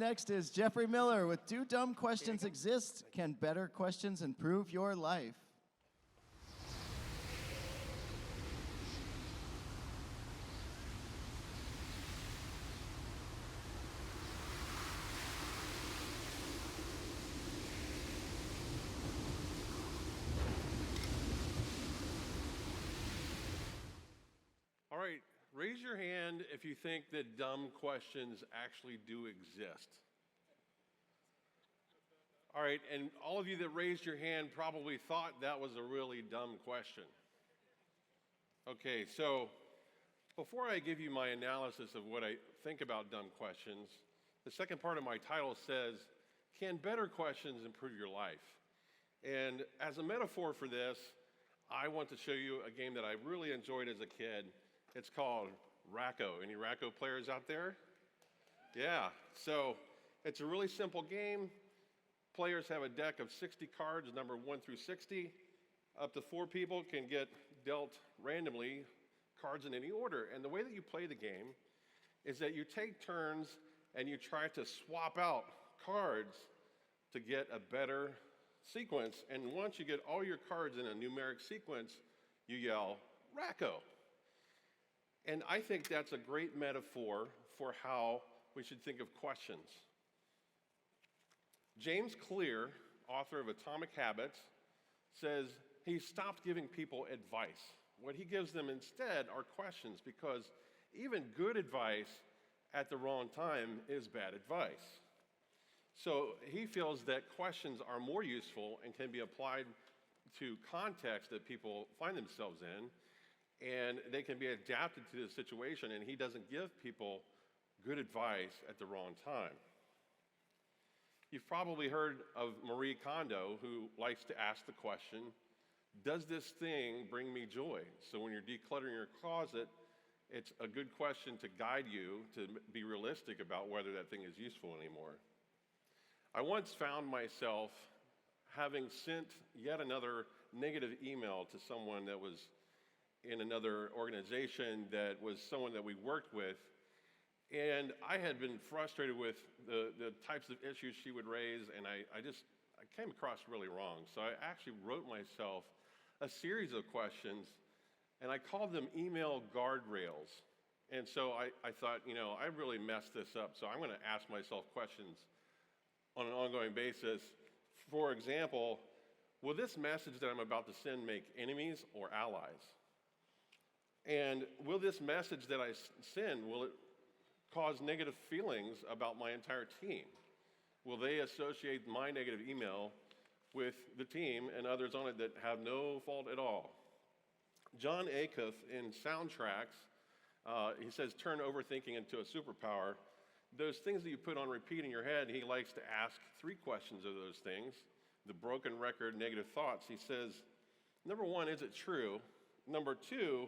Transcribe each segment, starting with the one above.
next is Jeffrey Miller with Do Dumb Questions Exist? Can better questions improve your life? All right, raise your hand if you think that dumb questions actually do exist. All right, and all of you that raised your hand probably thought that was a really dumb question. Okay, so before I give you my analysis of what I think about dumb questions, the second part of my title says, can better questions improve your life? And as a metaphor for this, I want to show you a game that I really enjoyed as a kid. It's called Racco. Any Racco players out there? Yeah, so it's a really simple game. Players have a deck of 60 cards, number 1 through 60. Up to 4 people can get dealt randomly cards in any order. And the way that you play the game is that you take turns and you try to swap out cards to get a better sequence. And once you get all your cards in a numeric sequence, you yell, Racco. And I think that's a great metaphor for how we should think of questions. James Clear, author of Atomic Habits, says he stopped giving people advice. What he gives them instead are questions, because even good advice at the wrong time is bad advice. So he feels that questions are more useful and can be applied to context that people find themselves in, and they can be adapted to the situation, and he doesn't give people good advice at the wrong time. You've probably heard of Marie Kondo, who likes to ask the question, does this thing bring me joy? So when you're decluttering your closet, it's a good question to guide you to be realistic about whether that thing is useful anymore. I once found myself having sent yet another negative email to someone that was in another organization that was someone that we worked with, and I had been frustrated with the types of issues she would raise, and I came across really wrong. So I actually wrote myself a series of questions, and I called them email guardrails. And so I thought, I really messed this up, so I'm going to ask myself questions on an ongoing basis. For example, will this message that I'm about to send make enemies or allies? And will this message that I send, will it cause negative feelings about my entire team? Will they associate my negative email with the team and others on it that have no fault at all? John Acuff in Soundtracks, he says, turn overthinking into a superpower. Those things that you put on repeat in your head, he likes to ask 3 questions of those things. The broken record, negative thoughts. He says, number 1, is it true? Number 2,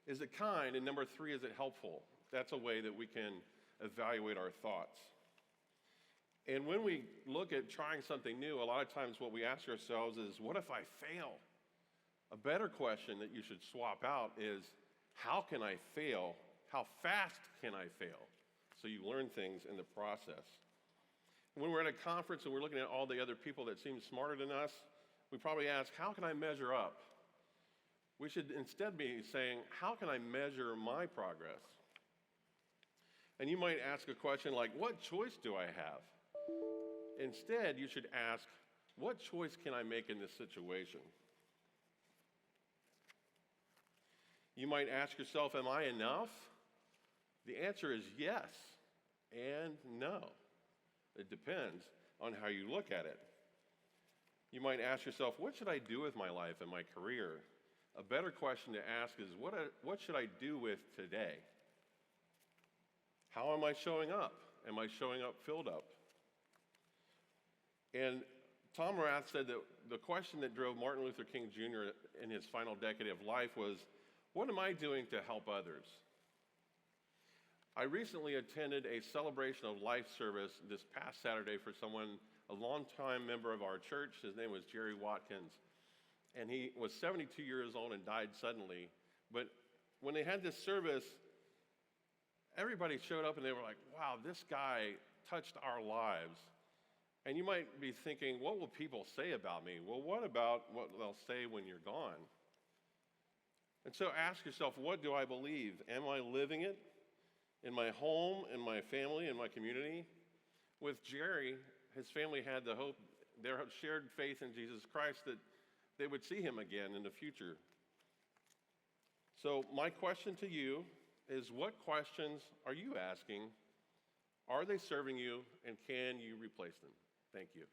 is it kind? And number 3, is it helpful? That's a way that we can evaluate our thoughts. And when we look at trying something new, a lot of times what we ask ourselves is, what if I fail? A better question that you should swap out is, how can I fail? How fast can I fail? So you learn things in the process. When we're at a conference and we're looking at all the other people that seem smarter than us, we probably ask, how can I measure up? We should instead be saying, how can I measure my progress? And you might ask a question like, what choice do I have? Instead, you should ask, what choice can I make in this situation? You might ask yourself, am I enough? The answer is yes and no. It depends on how you look at it. You might ask yourself, what should I do with my life and my career? A better question to ask is, what should I do with today? How am I showing up? Am I showing up filled up? And Tom Rath said that the question that drove Martin Luther King Jr. in his final decade of life was, what am I doing to help others? I recently attended a celebration of life service this past Saturday for someone, a longtime member of our church. His name was Jerry Watkins. And he was 72 years old and died suddenly. But when they had this service, everybody showed up and they were like, wow, this guy touched our lives. And you might be thinking, what will people say about me? Well, what about what they'll say when you're gone? And so ask yourself, what do I believe? Am I living it in my home, in my family, in my community? With Jerry, his family had the hope, their shared faith in Jesus Christ, that they would see him again in the future. So my question to you is, what questions are you asking? Are they serving you, and can you replace them? Thank you.